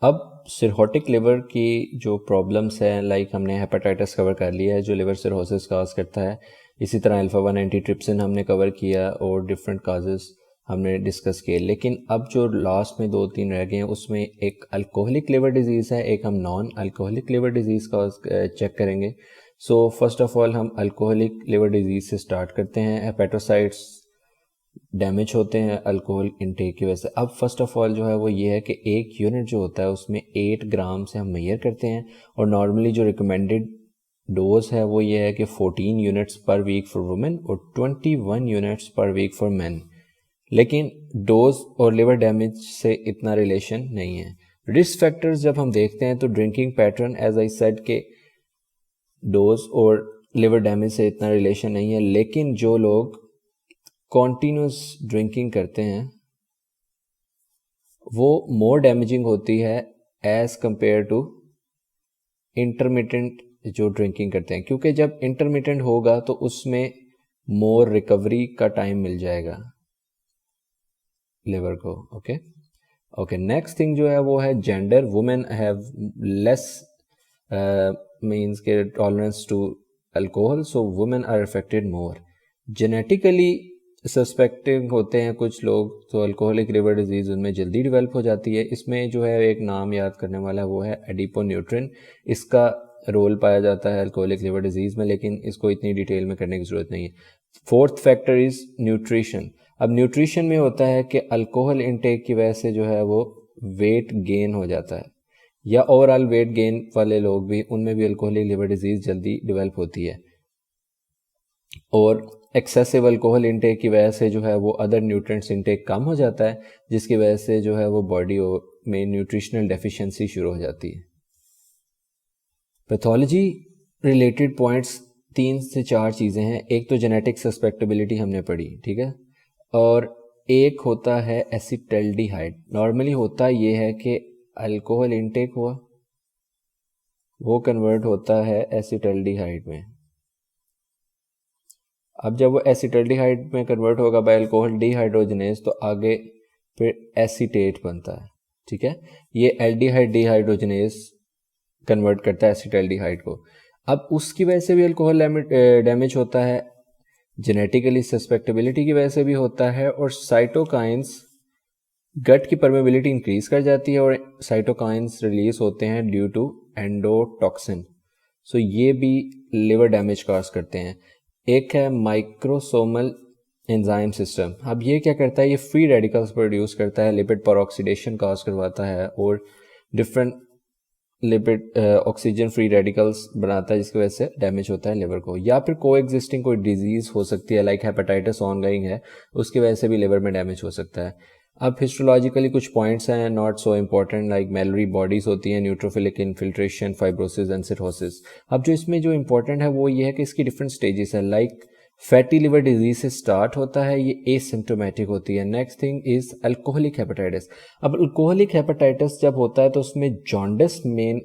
अब सिरहोटिक लिवर की जो प्रॉब्लम्स हैं, लाइक हमने हेपेटाइटिस कवर कर लिया है जो लिवर सिरहोसिस काज करता है, इसी तरह अल्फा 1 एंटीट्रिप्सिन हमने कवर किया और डिफरेंट काजेस हमने डिस्कस किए। लेकिन अब जो लास्ट में 2-3 रह गए हैं उसमें एक अल्कोहलिक लिवर डिजीज़ है, एक हम नॉन अल्कोहलिक लिवर डिजीज़ का चेक करेंगे। सो फर्स्ट ऑफ ऑल हम अल्कोहलिक लिवर डिजीज़ से स्टार्ट करते हैं। हेपेटोसाइट्स डैमेज होते हैं अल्कोहल इनटेक की वजह से। अब फर्स्ट ऑफ ऑल जो है वो ये है कि एक यूनिट जो होता है उसमें 8 ग्राम से हम मेजर करते हैं, और नॉर्मली जो रिकमेंडेड डोज है वो ये है कि 14 units per week for women और 21 units per week for man. लेकिन डोज और लिवर डैमेज से इतना रिलेशन नहीं है। रिस्क फैक्टर्स जब हम देखते हैं तो drinking pattern, as I said के डोज और लिवर डैमेज से इतना रिलेशन नहीं है। लेकिन जो लोग कॉन्टीन्यूस ड्रिंकिंग करते हैं वो मोर डैमेजिंग होती है एज कंपेयर टू इंटरमिटेंट जो ड्रिंकिंग करते हैं, क्योंकि जब इंटरमिटेंट होगा तो उसमें मोर रिकवरी का टाइम मिल जाएगा लिवर को। ओके नेक्स्ट थिंग जो है वो है gender. Women have less means के tolerance to alcohol, so women are affected more. Genetically suspecting होते हैं कुछ लोग, तो अल्कोहलिक लिवर डिजीज़ उनमें जल्दी डेवलप हो जाती है। इसमें जो है एक नाम याद करने वाला है वो है एडिपोन्यूट्रिन। इसका रोल पाया जाता है अल्कोहलिक लिवर डिजीज़ में, लेकिन इसको इतनी डिटेल में करने की ज़रूरत नहीं है। Fourth factor is nutrition. अब न्यूट्रिशन में होता है कि अल्कोहल इनटेक की वजह से जो है वो वेट गेन हो जाता है, या ओवरऑल वेट गेन वाले लोग भी, उनमें भी अल्कोहलिक लिवर डिजीज़ जल्दी डेवलप होती है। और एक्सेसिव अल्कोहल इंटेक की वजह से जो है वो अदर न्यूट्रिएंट्स इंटेक कम हो जाता है, जिसकी वजह से जो है वो बॉडी में न्यूट्रिशनल डेफिशिएंसी शुरू हो जाती है। पैथोलॉजी रिलेटेड पॉइंट्स 3 से 4 चीज़ें हैं। एक तो जेनेटिक सस्पेक्टेबिलिटी हमने पढ़ी, ठीक है, और एक होता है एसिटल्डिहाइड। नॉर्मली होता ये है कि अल्कोहल इंटेक हुआ, वो कन्वर्ट होता है एसिटल्डिहाइड में। अब जब वो एसिटल्डिहाइड में कन्वर्ट होगा बाय अल्कोहल डिहाइड्रोजनेज, तो आगे फिर एसीटेट बनता है, ठीक है। ये एल्डिहाइड डिहाइड्रोजनेज कन्वर्ट करता है एसिटल्डिहाइड को। अब उसकी वजह से भी अल्कोहल डैमेज होता है, जेनेटिकली सस्पेक्टेबिलिटी की वजह से भी होता है, और साइटोकाइंस गट की परमेबिलिटी इंक्रीज कर जाती है और साइटोकाइंस रिलीज होते हैं ड्यू टू एंडोटॉक्सिन। सो ये भी लिवर डैमेज काज करते हैं। एक है माइक्रोसोमल एंजाइम सिस्टम। अब ये क्या करता है, ये फ्री रेडिकल्स प्रोड्यूस करता है, लिपिड पर ऑक्सीडेशन काज करवाता है और different lipid oxygen free radicals बनाता है, जिसकी वजह से डैमेज होता है लिवर को। या फिर को एग्जिस्टिंग कोई डिजीज हो सकती है, लाइक हेपेटाइटिस ऑनगोइंग है, उसकी वजह से भी लिवर में डैमेज हो सकता है। अब हिस्टोलॉजिकली कुछ पॉइंट्स हैं not so important, like Malory bodies होती हैं, neutrophilic infiltration, fibrosis and cirrhosis. अब जो इसमें जो इम्पोर्टेंट है वो ये है कि इसकी डिफरेंट स्टेजेस है। लाइक फैटी लिवर डिजीज से स्टार्ट होता है, ये एसिम्प्टोमेटिक होती है। Next thing is alcoholic hepatitis. अब अल्कोहलिक हेपेटाइटिस जब होता है तो उसमें जॉन्डिस मेन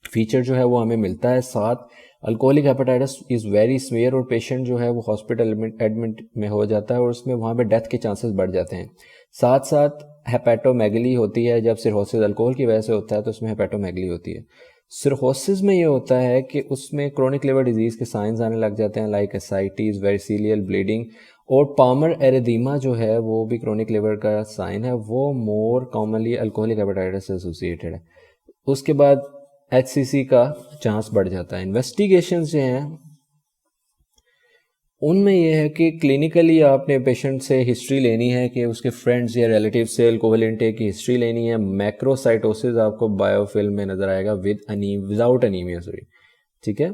फीचर जो है वो हमें मिलता है। साथ alcoholic hepatitis is very severe और पेशेंट जो है वो हॉस्पिटल एडमिट में हो जाता है और उसमें वहाँ पे डेथ के चांसेस बढ़ जाते हैं। साथ साथ हेपेटोमेगली होती है, जब सिरहोसिस अल्कोहल की वजह से होता है तो उसमें हेपेटोमेगली होती है। सिरहोसिस में ये होता है कि उसमें क्रोनिक लिवर डिजीज़ के साइंस आने लग जाते हैं, लाइक एसाइटिस, वेरिसीलियल ब्लीडिंग, और पामर एरिदीमा जो है वो भी क्रोनिक लिवर का साइन है, वो मोर कॉमनली अल्कोहलिक हेपेटाइटिस से एसोसिएटेड है। उसके बाद HCC का चांस बढ़ जाता है। इन्वेस्टिगेशंस जो हैं उनमें यह है कि क्लिनिकली आपने पेशेंट से हिस्ट्री लेनी है कि उसके फ्रेंड्स या रिलेटिव से अल्कोहल इंटेक की हिस्ट्री लेनी है। मैक्रोसाइटोसिस आपको बायोफिल्म में नज़र आएगा विदाउट अनीमिया, सॉरी, ठीक है।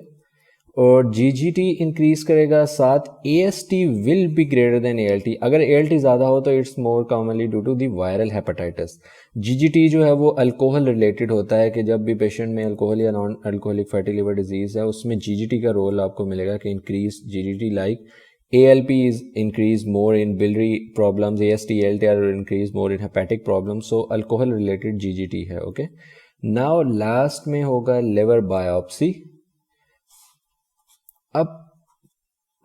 और GGT इंक्रीज करेगा। साथ AST will be greater than ALT। अगर ALT ज़्यादा हो तो it's more commonly due to the viral hepatitis. GGT जो है वो अल्कोहल रिलेटेड होता है कि जब भी पेशेंट में अल्कोहल या non alcoholic fatty liver disease है उसमें GGT का रोल आपको मिलेगा कि increase GGT, like ALP is increase more in biliary problems, AST ALT are increase more in hepatic problems. So alcohol related GGT है, okay. Now last में होगा liver biopsy. अब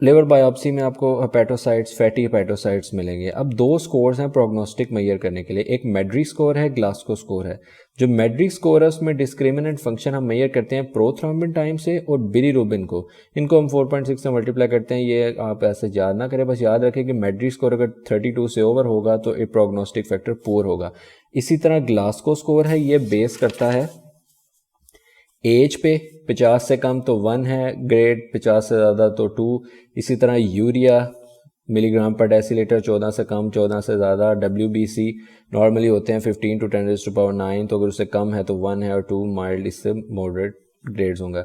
लिवर बायोप्सी में आपको हेपेटोसाइट्स, फैटी हेपेटोसाइट्स मिलेंगे। अब दो scores हैं प्रोग्नोस्टिक मेजर करने के लिए, एक मेड्रिक स्कोर है, ग्लास्को स्कोर है। जो मेड्रिक स्कोर है उसमें डिस्क्रिमिनेंट फंक्शन हम मेजर करते हैं प्रोथ्रोम्बिन टाइम से और बिलीरुबिन को, इनको हम 4.6 से मल्टीप्लाई करते हैं। ये आप ऐसे याद ना करें, बस याद रखें कि मेड्रिक स्कोर अगर 32 से ओवर होगा तो एक प्रोग्नोस्टिक फैक्टर पुअर होगा। इसी तरह ग्लास्को स्कोर है, ये बेस करता है एज पे, 50 से कम तो 1 है ग्रेड, 50 से ज़्यादा तो 2। इसी तरह यूरिया मिलीग्राम पर डेसीलीटर, 14 से कम 14 से ज़्यादा। WBC नॉर्मली होते हैं 15 to 10⁹, तो अगर उससे कम है तो 1 है और 2 माइल्ड, इससे मॉडरेट ग्रेड्स होंगे।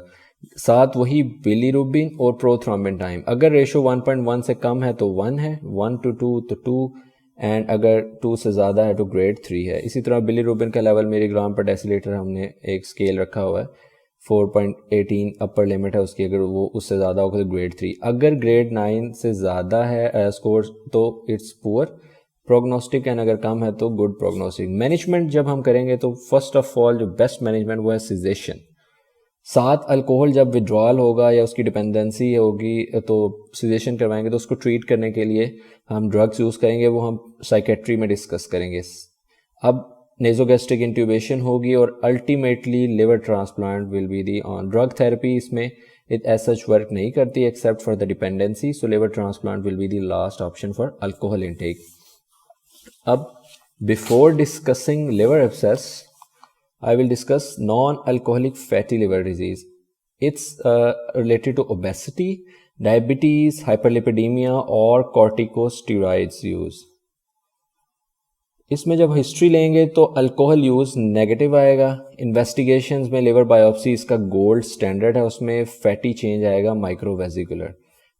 साथ वही बिलीरुबिन और प्रोथ्रोम्बिन टाइम, अगर रेशो 1.1 से कम है तो 1 है, 1 to 2 तो 2, एंड अगर 2 से ज़्यादा है तो ग्रेड 3 है। इसी तरह बिलीरुबिन का लेवल मिलीग्राम पर डेसीलीटर हमने एक स्केल रखा हुआ है, 4.18 अपर लिमिट है उसकी, अगर वो उससे ज़्यादा होगा तो ग्रेड 3। अगर ग्रेड 9 से ज़्यादा है स्कोर तो इट्स पुअर प्रोग्नोस्टिक, एंड अगर कम है तो गुड प्रोग्नोस्टिक। मैनेजमेंट जब हम करेंगे तो फर्स्ट ऑफ ऑल जो बेस्ट मैनेजमेंट वो है सिजेशन। साथ अल्कोहल जब विड्रॉल होगा या उसकी डिपेंडेंसी होगी तो सिजेशन करवाएंगे, तो उसको ट्रीट करने के लिए हम ड्रग्स यूज़ करेंगे, वो हम साइकेट्री में डिस्कस करेंगे। अब नेजोगैस्ट्रिक इंट्यूबेशन होगी और ultimately liver transplant will be done. Drug therapy इसमें इट एज सच वर्क नहीं करती except for the dependency, so liver transplant will be the last option for alcohol intake. अब before discussing liver abscess I will discuss non-alcoholic fatty liver disease. It's related to obesity, diabetes, hyperlipidemia और corticosteroids use. इसमें जब history लेंगे तो alcohol use negative आएगा। Investigations में liver biopsy इसका gold standard है, उसमें फैटी चेंज आएगा माइक्रोवेसिकुलर,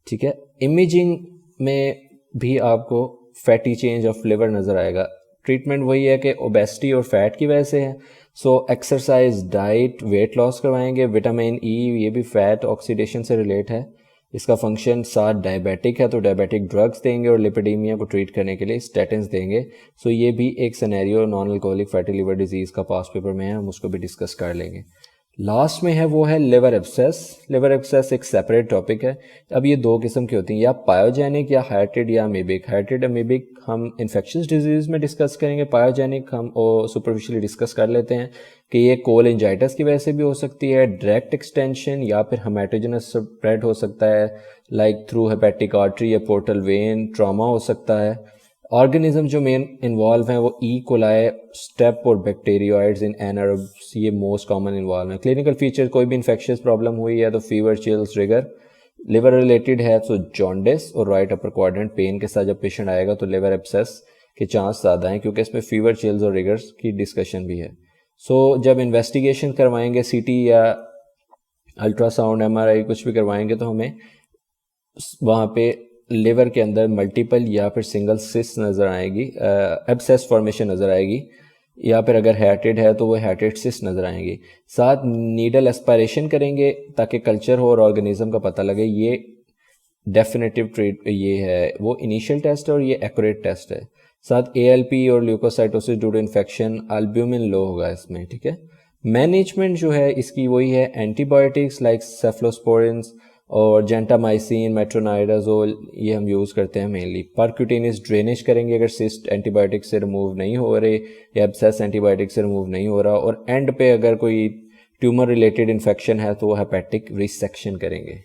ठीक है। इमेजिंग में भी आपको फैटी चेंज ऑफ लिवर नज़र आएगा। ट्रीटमेंट वही है कि ओबेसिटी और फैट की वजह से है, so exercise, diet, weight loss करवाएंगे। विटामिन ई ये भी फैट ऑक्सीडेशन से रिलेट है इसका फंक्शन। साथ डायबिटिक है तो डायबिटिक ड्रग्स देंगे और लिपिडीमिया को ट्रीट करने के लिए स्टेटिन्स देंगे। सो ये भी एक scenario non alcoholic fatty liver disease का पास पेपर में है, हम उसको भी डिस्कस कर लेंगे। लास्ट में है वो है लिवर एब्सेस। लिवर एब्सेस एक सेपरेट टॉपिक है। अब ये दो किस्म की होती हैं, या पायोजेनिक या हार्टेड या अमीबिक। हार्टेड अमीबिक हम इन्फेक्शस डिजीज़ में डिस्कस करेंगे, पायोजेनिक हम सुपरफिशियली डिस्कस कर लेते हैं कि ये कोलेंजाइटिस की वजह से भी हो सकती है, डायरेक्ट एक्सटेंशन या फिर हेमेटोजेनस स्प्रेड हो सकता है लाइक थ्रू हेपेटिक आर्टरी या पोर्टल वेन, ट्रॉमा हो सकता है। ऑर्गेनिज्म जो मेन इन्वॉल्व हैं वो ई कोलाई, स्टेप और बैक्टीरियोइड्स इन एनारोब्स, ये मोस्ट कॉमन इन्वॉल्व हैं। क्लिनिकल फीचर, कोई भी इन्फेक्शियस प्रॉब्लम हुई है तो fever, chills, trigger. Liver related है तो जॉन्डिस और राइट अपर क्वाड्रेंट पेन के साथ जब पेशेंट आएगा तो लिवर एब्सेस के चांस ज़्यादा हैं, क्योंकि इसमें फीवर, चिल्स और रिगर्स की डिस्कशन भी है। सो जब इन्वेस्टिगेशन करवाएंगे, सीटी या अल्ट्रासाउंड, एमआरआई कुछ भी करवाएंगे तो हमें वहाँ पे लिवर के अंदर मल्टीपल या फिर सिंगल सिस्ट नज़र आएगी, एब्सेस फॉर्मेशन नज़र आएगी, या फिर अगर हैटेड है तो वो हैटेड सिस्ट नज़र आएंगी। साथ नीडल एस्पायरेशन करेंगे ताकि कल्चर हो और ऑर्गेनिज्म का पता लगे। ये डेफिनेटिव ट्रीट, ये है वो इनिशियल टेस्ट है और ये एक्यूरेट टेस्ट है। साथ ALP और leukocytosis due to infection, albumin low होगा इसमें, ठीक है। मैनेजमेंट जो है इसकी वही है एंटीबायोटिक्स लाइक सेफ्लोस्पोरिन्स और जेंटामाइसिन, मेट्रोनाइडाजोल, ये हम यूज़ करते हैं मेनली। परक्यूटेनियस ड्रेनेज करेंगे अगर सिस्ट एंटीबायोटिक से रिमूव नहीं हो रहे या एब्सेस एंटीबायोटिक से रिमूव नहीं हो रहा, और एंड पे अगर कोई ट्यूमर रिलेटेड इन्फेक्शन है तो वो हेपेटिक रिसेक्शन करेंगे।